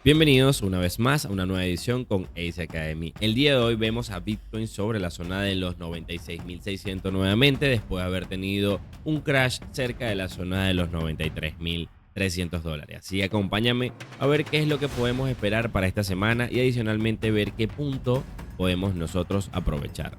Bienvenidos una vez más a una nueva edición con Ace Academy. El día de hoy vemos a Bitcoin sobre la zona de los 96.600 nuevamente, después de haber tenido un crash cerca de la zona de los 93.300 dólares. Así acompáñame a ver qué es lo que podemos esperar para esta semana y adicionalmente ver qué punto podemos nosotros aprovechar.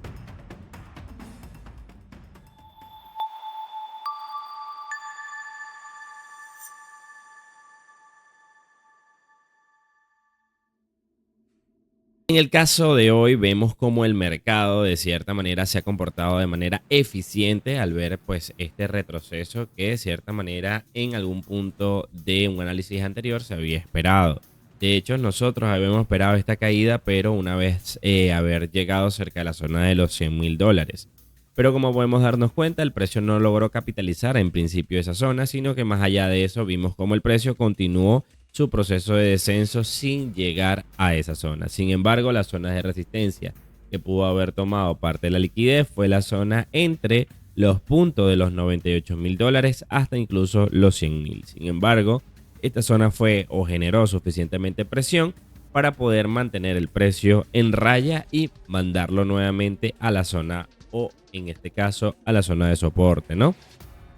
En el caso de hoy vemos cómo el mercado de cierta manera se ha comportado de manera eficiente al ver pues este retroceso que de cierta manera en algún punto de un análisis anterior se había esperado. De hecho, nosotros habíamos esperado esta caída, pero una vez haber llegado cerca de la zona de los 100.000 dólares. Pero como podemos darnos cuenta, el precio no logró capitalizar en principio esa zona, sino que más allá de eso vimos cómo el precio continuó su proceso de descenso sin llegar a esa zona. Sin embargo, las zonas de resistencia que pudo haber tomado parte de la liquidez fue la zona entre los puntos de los 98.000 dólares hasta incluso los 100.000. Sin embargo, esta zona fue o generó suficientemente presión para poder mantener el precio en raya y mandarlo nuevamente a la zona o en este caso a la zona de soporte, ¿no?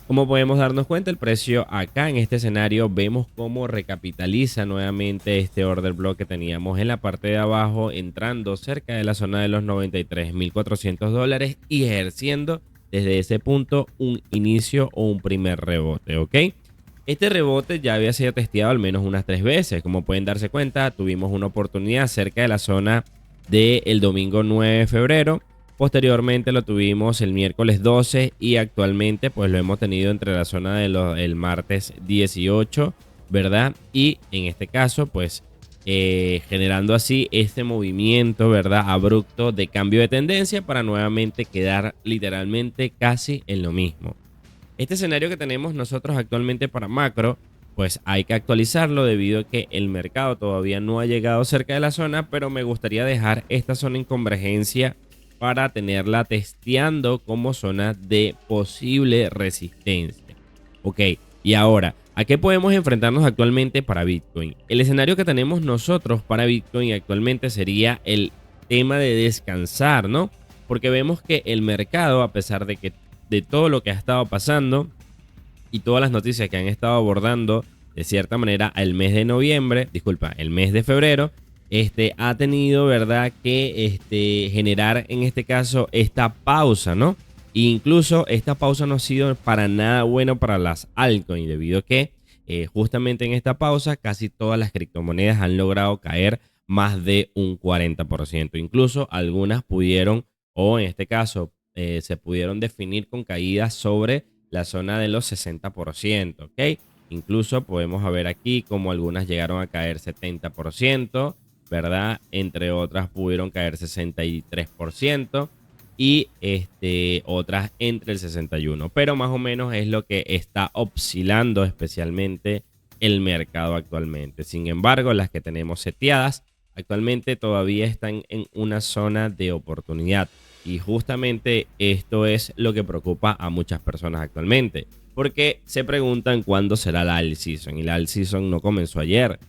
Como podemos darnos cuenta, el precio acá en este escenario vemos cómo recapitaliza nuevamente este order block que teníamos en la parte de abajo, entrando cerca de la zona de los 93.400 dólares y ejerciendo desde ese punto un inicio o un primer rebote, ¿ok? Este rebote ya había sido testeado al menos unas 3 veces. Como pueden darse cuenta, tuvimos una oportunidad cerca de la zona del domingo 9 de febrero. Posteriormente lo tuvimos el miércoles 12 y actualmente pues lo hemos tenido entre la zona del martes 18, ¿verdad? Y en este caso pues generando así este movimiento, ¿verdad? Abrupto de cambio de tendencia para nuevamente quedar literalmente casi en lo mismo. Este escenario que tenemos nosotros actualmente para macro, pues hay que actualizarlo debido a que el mercado todavía no ha llegado cerca de la zona, pero me gustaría dejar esta zona en convergencia para tenerla testeando como zona de posible resistencia. Ok, y ahora, ¿a qué podemos enfrentarnos actualmente para Bitcoin? El escenario que tenemos nosotros para Bitcoin actualmente sería el tema de descansar, ¿no? Porque vemos que el mercado, a pesar de todo lo que ha estado pasando y todas las noticias que han estado abordando de cierta manera el mes de noviembre, disculpa, el mes de febrero, ha tenido, ¿verdad?, que generar en este caso esta pausa, ¿no? E incluso esta pausa no ha sido para nada bueno para las altcoins, debido a que justamente en esta pausa casi todas las criptomonedas han logrado caer más de un 40%. Incluso algunas pudieron, o en este caso, se pudieron definir con caídas sobre la zona de los 60%, ¿ok? Incluso podemos ver aquí como algunas llegaron a caer 70%, ¿verdad? Entre otras pudieron caer 63% y otras entre el 61%. Pero más o menos es lo que está oscilando especialmente el mercado actualmente. Sin embargo, las que tenemos seteadas actualmente todavía están en una zona de oportunidad. Y justamente esto es lo que preocupa a muchas personas actualmente, porque se preguntan cuándo será la alt season. Y la alt season no comenzó ayer,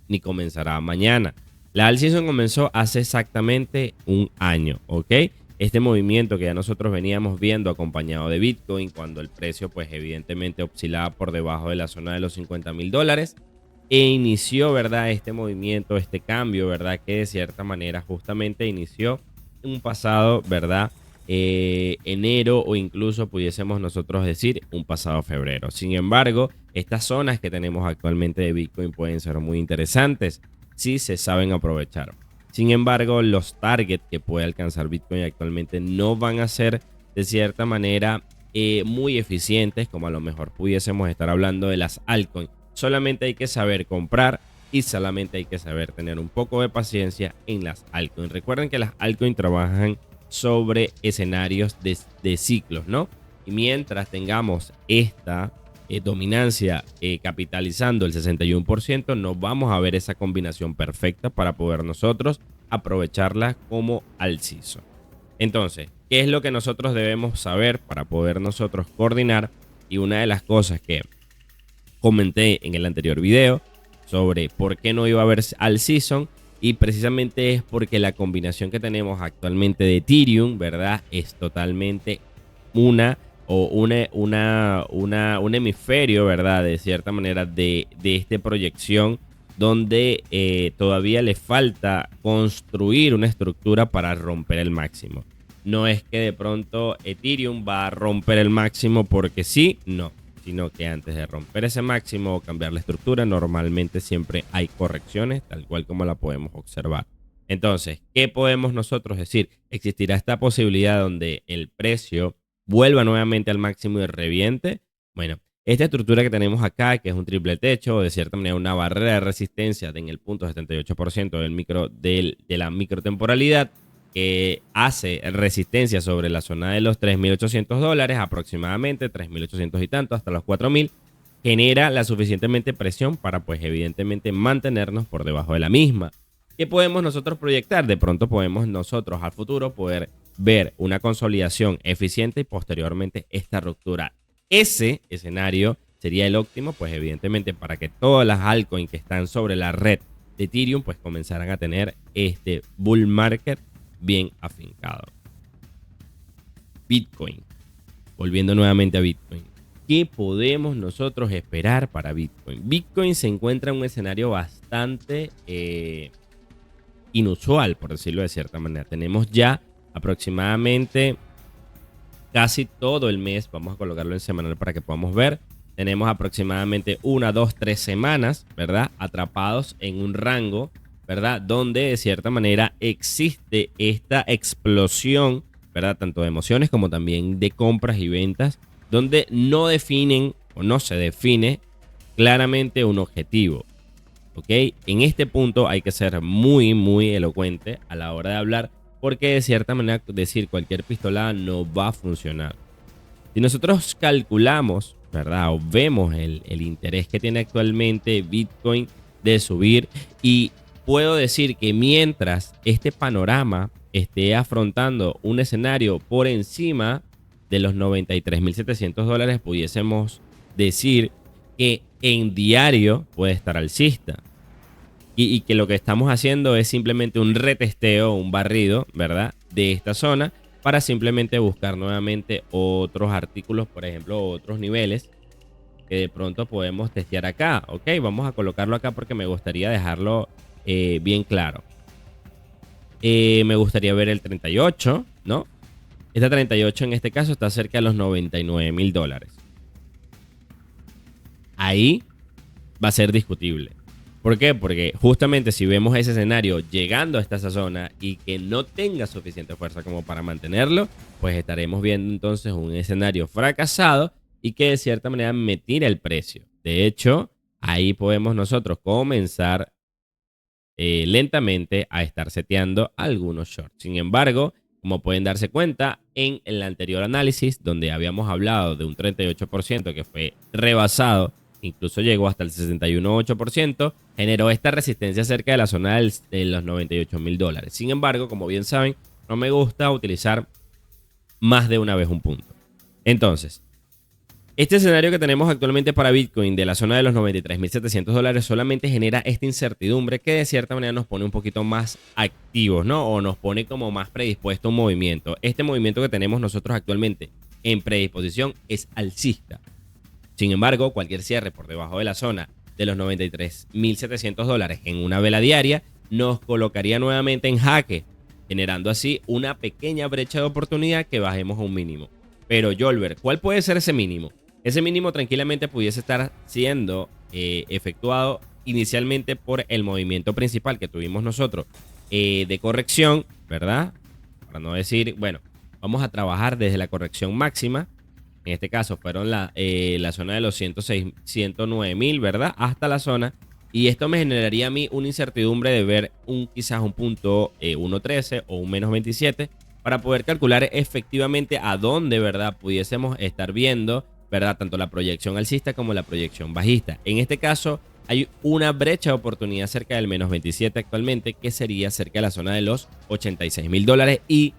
ni comenzará mañana. La alt season comenzó hace exactamente un año, ¿ok? Este movimiento que ya nosotros veníamos viendo acompañado de Bitcoin, cuando el precio pues evidentemente oscilaba por debajo de la zona de los 50.000 dólares, e inició, ¿verdad?, este movimiento, este cambio, ¿verdad?, que de cierta manera justamente inició un pasado, ¿verdad?, enero, o incluso pudiésemos nosotros decir un pasado febrero. Sin embargo, estas zonas que tenemos actualmente de Bitcoin pueden ser muy interesantes si se saben aprovechar. Sin embargo, los targets que puede alcanzar Bitcoin actualmente no van a ser de cierta manera muy eficientes, como a lo mejor pudiésemos estar hablando de las altcoins. Solamente hay que saber comprar y solamente hay que saber tener un poco de paciencia en las altcoins. Recuerden que las altcoins trabajan sobre escenarios de ciclos, ¿no? Y mientras tengamos esta dominancia capitalizando el 61%, no vamos a ver esa combinación perfecta para poder nosotros aprovecharla como alt season. Entonces, ¿qué es lo que nosotros debemos saber para poder nosotros coordinar? Y una de las cosas que comenté en el anterior video sobre por qué no iba a haber al season. Y precisamente es porque la combinación que tenemos actualmente de Ethereum, ¿verdad? Es totalmente una o un hemisferio, ¿verdad? De cierta manera de esta proyección donde todavía le falta construir una estructura para romper el máximo. No es que de pronto Ethereum va a romper el máximo porque sí, no, sino que antes de romper ese máximo o cambiar la estructura, normalmente siempre hay correcciones, tal cual como la podemos observar. Entonces, ¿qué podemos nosotros decir? Existirá esta posibilidad donde el precio vuelva nuevamente al máximo y reviente. Bueno, esta estructura que tenemos acá, que es un triple techo, o de cierta manera una barrera de resistencia en el punto 78% de la microtemporalidad, que hace resistencia sobre la zona de los $3.800 aproximadamente, 3.800 y tanto, hasta los 4.000, genera la suficientemente presión para, pues, evidentemente mantenernos por debajo de la misma. ¿Qué podemos nosotros proyectar? De pronto podemos nosotros al futuro poder ver una consolidación eficiente y posteriormente esta ruptura. Ese escenario sería el óptimo, pues evidentemente para que todas las altcoins que están sobre la red de Ethereum pues comenzaran a tener este bull market bien afincado. Bitcoin. Volviendo nuevamente a Bitcoin. ¿Qué podemos nosotros esperar para Bitcoin? Bitcoin se encuentra en un escenario bastante inusual, por decirlo de cierta manera. Tenemos ya aproximadamente casi todo el mes, vamos a colocarlo en semanal para que podamos ver. Tenemos aproximadamente 1, 2, 3 semanas, ¿verdad? Atrapados en un rango, ¿verdad? Donde de cierta manera existe esta explosión, ¿verdad? Tanto de emociones como también de compras y ventas, donde no definen o no se define claramente un objetivo. ¿Ok? En este punto hay que ser muy, muy elocuente a la hora de hablar, porque de cierta manera decir cualquier pistolada no va a funcionar. Si nosotros calculamos, ¿verdad? O vemos el interés que tiene actualmente Bitcoin de subir, y puedo decir que mientras este panorama esté afrontando un escenario por encima de los $93.700, pudiésemos decir que en diario puede estar alcista. Y que lo que estamos haciendo es simplemente un retesteo, un barrido, ¿verdad? De esta zona para simplemente buscar nuevamente otros artículos, por ejemplo, otros niveles que de pronto podemos testear acá. Ok, vamos a colocarlo acá porque me gustaría dejarlo bien claro. Me gustaría ver el 38, ¿no? Este 38 en este caso está cerca de los $99.000. Ahí va a ser discutible. ¿Por qué? Porque justamente si vemos ese escenario llegando hasta esa zona y que no tenga suficiente fuerza como para mantenerlo, pues estaremos viendo entonces un escenario fracasado y que de cierta manera me tira el precio. De hecho, ahí podemos nosotros comenzar lentamente a estar seteando algunos shorts. Sin embargo, como pueden darse cuenta, en el anterior análisis, donde habíamos hablado de un 38% que fue rebasado, incluso llegó hasta el 61,8%, generó esta resistencia cerca de la zona de los $98.000. Sin embargo, como bien saben, no me gusta utilizar más de una vez un punto. Entonces, este escenario que tenemos actualmente para Bitcoin de la zona de los $93.700 solamente genera esta incertidumbre que de cierta manera nos pone un poquito más activos, ¿no? O nos pone como más predispuesto a un movimiento. Este movimiento que tenemos nosotros actualmente en predisposición es alcista. Sin embargo, cualquier cierre por debajo de la zona de los $93.700 en una vela diaria nos colocaría nuevamente en jaque, generando así una pequeña brecha de oportunidad que bajemos a un mínimo. Pero, Yolver, ¿cuál puede ser ese mínimo? Ese mínimo tranquilamente pudiese estar siendo efectuado inicialmente por el movimiento principal que tuvimos nosotros de corrección, ¿verdad? Para no decir, bueno, vamos a trabajar desde la corrección máxima. En este caso fueron la zona de los 109.000, ¿verdad? Hasta la zona. Y esto me generaría a mí una incertidumbre de ver quizás un punto 1.13 o un menos 27 para poder calcular efectivamente a dónde, ¿verdad? Pudiésemos estar viendo, ¿verdad? Tanto la proyección alcista como la proyección bajista. En este caso hay una brecha de oportunidad cerca del menos 27 actualmente, que sería cerca de la zona de los $86.000. Y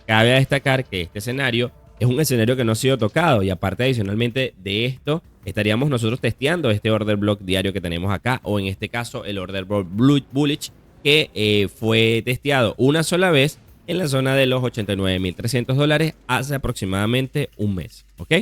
cabe destacar que este escenario es un escenario que no ha sido tocado, y aparte adicionalmente de esto estaríamos nosotros testeando este order block diario que tenemos acá, o en este caso el order block bullish que fue testeado una sola vez en la zona de los $89.300 hace aproximadamente un mes, ¿ok?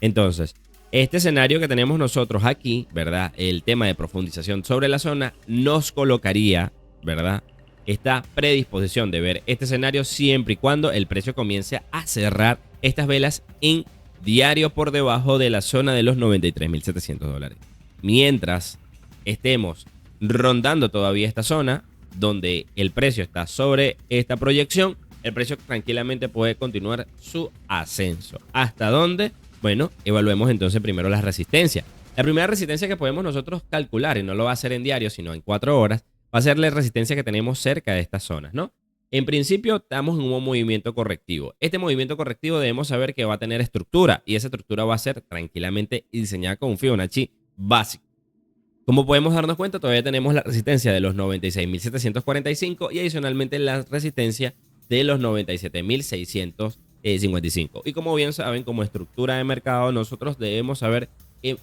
Entonces, este escenario que tenemos nosotros aquí, ¿verdad? El tema de profundización sobre la zona nos colocaría, ¿verdad? Esta predisposición de ver este escenario siempre y cuando el precio comience a cerrar estas velas en diario por debajo de la zona de los $93.700. Mientras estemos rondando todavía esta zona donde el precio está sobre esta proyección, el precio tranquilamente puede continuar su ascenso. ¿Hasta dónde? Bueno, evaluemos entonces primero las resistencias. La primera resistencia que podemos nosotros calcular, y no lo va a hacer en diario, sino en 4 horas, va a ser la resistencia que tenemos cerca de estas zonas, ¿no? En principio, estamos en un movimiento correctivo. Este movimiento correctivo debemos saber que va a tener estructura, y esa estructura va a ser tranquilamente diseñada con un Fibonacci básico. Como podemos darnos cuenta, todavía tenemos la resistencia de los 96.745 y adicionalmente la resistencia de los 97.655. Y como bien saben, como estructura de mercado, nosotros debemos saber que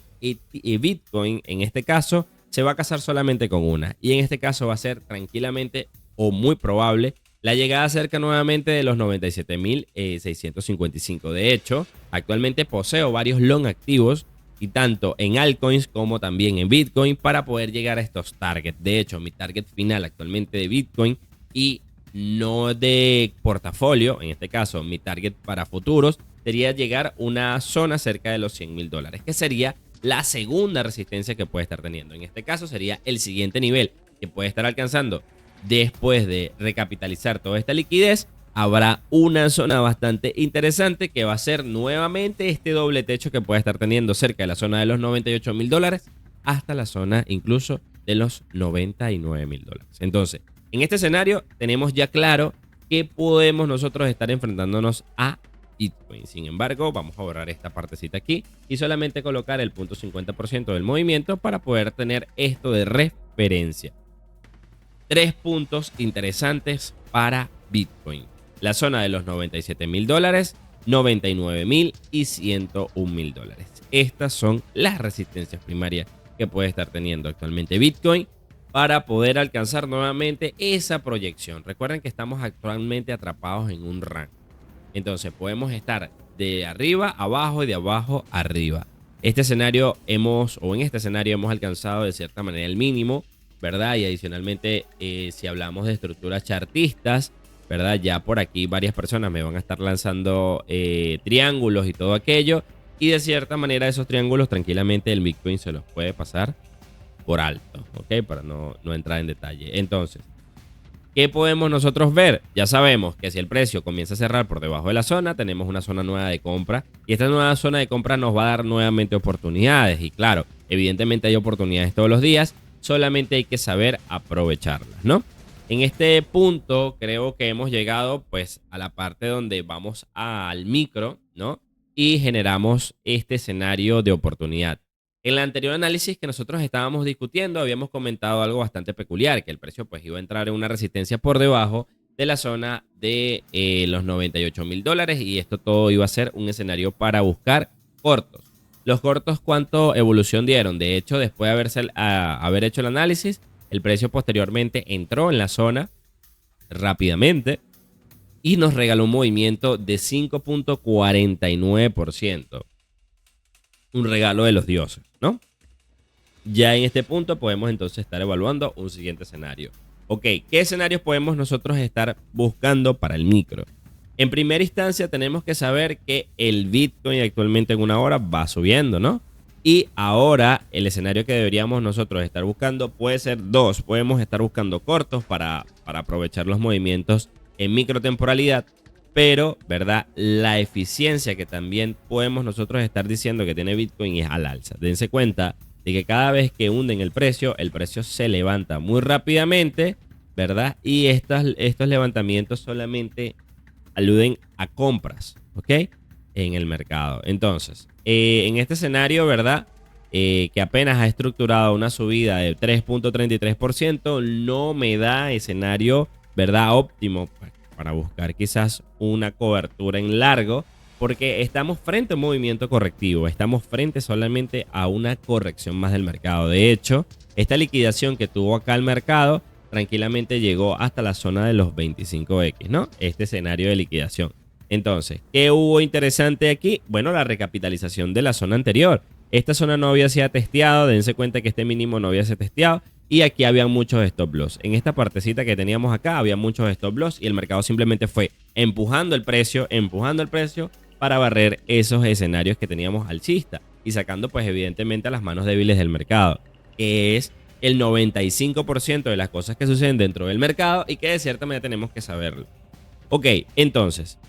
Bitcoin, en este caso, se va a casar solamente con una. Y en este caso va a ser tranquilamente o muy probable la llegada cerca nuevamente de los 97.655. De hecho, actualmente poseo varios long activos y tanto en altcoins como también en Bitcoin para poder llegar a estos targets. De hecho, mi target final actualmente de Bitcoin y no de portafolio, en este caso mi target para futuros, sería llegar a una zona cerca de los $100.000, que sería la segunda resistencia que puede estar teniendo. En este caso sería el siguiente nivel que puede estar alcanzando después de recapitalizar toda esta liquidez. Habrá una zona bastante interesante que va a ser nuevamente este doble techo que puede estar teniendo cerca de la zona de los $98.000 hasta la zona incluso de los $99.000. Entonces, en este escenario tenemos ya claro que podemos nosotros estar enfrentándonos a Bitcoin. Sin embargo, vamos a borrar esta partecita aquí y solamente colocar el 0.50% del movimiento para poder tener esto de referencia. 3 puntos interesantes para Bitcoin. La zona de los $97.000, $99.000 y $101.000. Estas son las resistencias primarias que puede estar teniendo actualmente Bitcoin para poder alcanzar nuevamente esa proyección. Recuerden que estamos actualmente atrapados en un rango. Entonces podemos estar de arriba abajo y de abajo arriba. En este escenario hemos alcanzado de cierta manera el mínimo, ¿verdad? Y adicionalmente, si hablamos de estructuras chartistas, ¿verdad? Ya por aquí varias personas me van a estar lanzando triángulos y todo aquello. Y de cierta manera esos triángulos tranquilamente el Bitcoin se los puede pasar por alto, ¿ok? Para no entrar en detalle. Entonces, ¿qué podemos nosotros ver? Ya sabemos que si el precio comienza a cerrar por debajo de la zona, tenemos una zona nueva de compra. Y esta nueva zona de compra nos va a dar nuevamente oportunidades. Y claro, evidentemente hay oportunidades todos los días. Solamente hay que saber aprovecharlas, ¿no? En este punto creo que hemos llegado pues a la parte donde vamos al micro, ¿no? Y generamos este escenario de oportunidad. En el anterior análisis que nosotros estábamos discutiendo, habíamos comentado algo bastante peculiar, que el precio pues iba a entrar en una resistencia por debajo de la zona de los $98.000 y esto todo iba a ser un escenario para buscar cortos. Los cortos, ¿cuánto evolución dieron? De hecho, después de haber hecho el análisis, el precio posteriormente entró en la zona rápidamente y nos regaló un movimiento de 5.49%. Un regalo de los dioses, ¿no? Ya en este punto podemos entonces estar evaluando un siguiente escenario. Ok, ¿qué escenarios podemos nosotros estar buscando para el micro? En primera instancia tenemos que saber que el Bitcoin actualmente en una hora va subiendo, ¿no? Y ahora el escenario que deberíamos nosotros estar buscando puede ser dos. Podemos estar buscando cortos para aprovechar los movimientos en microtemporalidad. Pero, ¿verdad? La eficiencia que también podemos nosotros estar diciendo que tiene Bitcoin es al alza. Dense cuenta de que cada vez que hunden el precio se levanta muy rápidamente, ¿verdad? Y estos levantamientos solamente aluden a compras, ¿ok? En el mercado. Entonces, en este escenario, ¿verdad? Que apenas ha estructurado una subida de 3.33%, no me da escenario, ¿verdad? Óptimo para buscar quizás una cobertura en largo Porque estamos frente a un movimiento correctivo, estamos frente solamente a una corrección más del mercado. De hecho, esta liquidación que tuvo acá el mercado tranquilamente llegó hasta la zona de los 25X, ¿no? Este escenario de liquidación. Entonces, ¿qué hubo interesante aquí? Bueno, la recapitalización de la zona anterior. Esta zona no había sido testeado, dense cuenta que este mínimo no había sido testeado. Y aquí había muchos stop loss. En esta partecita que teníamos acá había muchos stop loss y el mercado simplemente fue empujando el precio para barrer esos escenarios que teníamos alcista y sacando pues evidentemente a las manos débiles del mercado, que es el 95% de las cosas que suceden dentro del mercado y que de cierta manera tenemos que saberlo. Ok, entonces,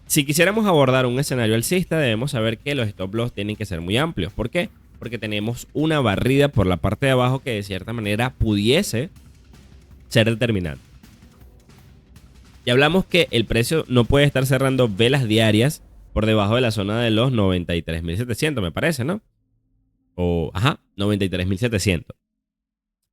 si quisiéramos abordar un escenario alcista, debemos saber que los stop loss tienen que ser muy amplios. ¿Por qué? Porque tenemos una barrida por la parte de abajo que de cierta manera pudiese ser determinante. Y hablamos que el precio no puede estar cerrando velas diarias por debajo de la zona de los 93.700, me parece, ¿no? O, 93.700.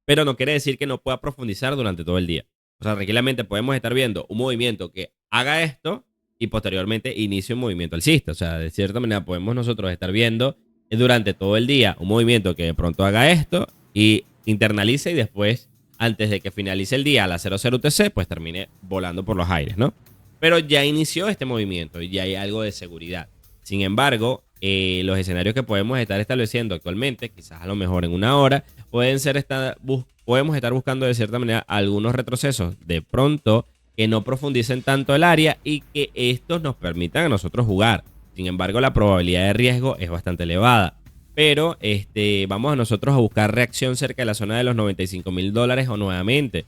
Pero no quiere decir que no pueda profundizar durante todo el día. O sea, tranquilamente podemos estar viendo un movimiento que haga esto y posteriormente inicie un movimiento alcista. O sea, de cierta manera podemos nosotros estar viendo durante todo el día un movimiento que de pronto haga esto y internalice y después, antes de que finalice el día a la 00 UTC, pues termine volando por los aires, ¿no? Pero ya inició este movimiento y ya hay algo de seguridad. Sin embargo, los escenarios que podemos estar estableciendo actualmente, quizás a lo mejor en una hora, podemos estar buscando de cierta manera algunos retrocesos de pronto que no profundicen tanto el área y que estos nos permitan a nosotros jugar. Sin embargo, la probabilidad de riesgo es bastante elevada. Pero vamos a nosotros a buscar reacción cerca de la zona de los $95.000 o nuevamente.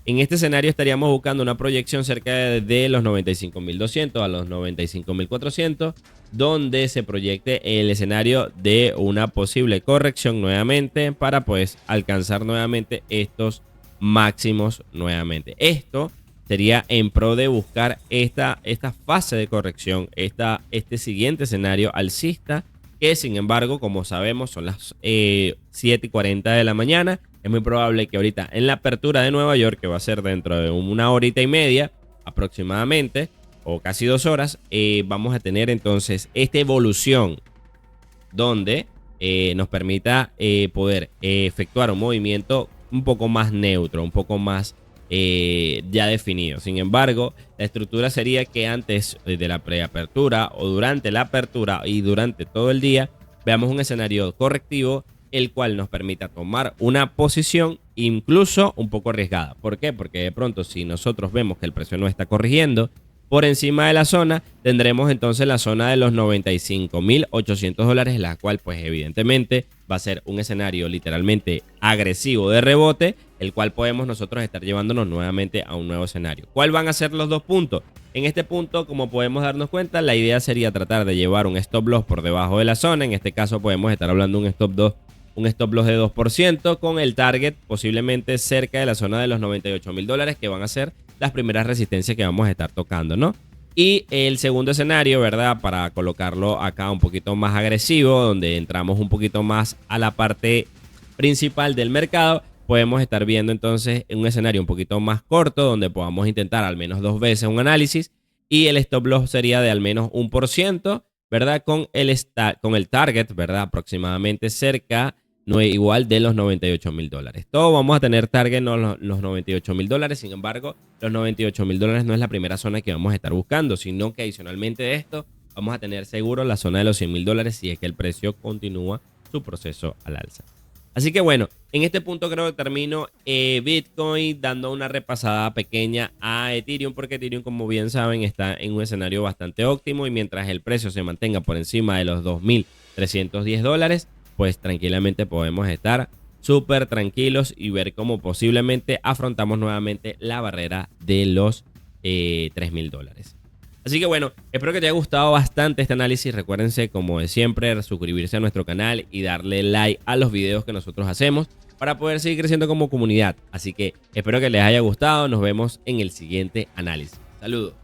En este escenario estaríamos buscando una proyección cerca de los 95.200 a los 95.400, donde se proyecte el escenario de una posible corrección nuevamente para pues alcanzar nuevamente estos máximos nuevamente. Esto sería en pro de buscar esta fase de corrección, este siguiente escenario alcista, que sin embargo, como sabemos, son las 7:40 de la mañana. Es muy probable que ahorita en la apertura de Nueva York, que va a ser dentro de una horita y media aproximadamente, o casi 2 horas, vamos a tener entonces esta evolución donde nos permita poder efectuar un movimiento un poco más neutro, un poco más ya definido. Sin embargo, la estructura sería que antes de la preapertura o durante la apertura y durante todo el día veamos un escenario correctivo, el cual nos permita tomar una posición incluso un poco arriesgada. ¿Por qué? Porque de pronto si nosotros vemos que el precio no está corrigiendo por encima de la zona, tendremos entonces la zona de los $95.800, la cual pues evidentemente va a ser un escenario literalmente agresivo de rebote, el cual podemos nosotros estar llevándonos nuevamente a un nuevo escenario. ¿Cuál van a ser los dos puntos? En este punto, como podemos darnos cuenta, la idea sería tratar de llevar un stop loss por debajo de la zona. En este caso podemos estar hablando de un stop loss de 2% con el target posiblemente cerca de la zona de los $98.000, que van a ser las primeras resistencias que vamos a estar tocando, ¿no? Y el segundo escenario, ¿verdad? Para colocarlo acá un poquito más agresivo, donde entramos un poquito más a la parte principal del mercado, podemos estar viendo entonces un escenario un poquito más corto, donde podamos intentar al menos 2 veces un análisis y el stop loss sería de al menos 1%, ¿verdad? Con el target, ¿verdad? Aproximadamente cerca, no es igual de los $98.000. Todos vamos a tener target los $98.000. Sin embargo, los $98.000 no es la primera zona que vamos a estar buscando, sino que adicionalmente de esto vamos a tener seguro la zona de los $100.000 si es que el precio continúa su proceso al alza. Así que bueno, en este punto creo que termino Bitcoin dando una repasada pequeña a Ethereum, porque Ethereum, como bien saben, está en un escenario bastante óptimo y mientras el precio se mantenga por encima de los $2.310, pues tranquilamente podemos estar súper tranquilos y ver cómo posiblemente afrontamos nuevamente la barrera de los $3.000. Así que bueno, espero que te haya gustado bastante este análisis. Recuérdense, como de siempre, suscribirse a nuestro canal y darle like a los videos que nosotros hacemos para poder seguir creciendo como comunidad. Así que espero que les haya gustado. Nos vemos en el siguiente análisis. Saludos.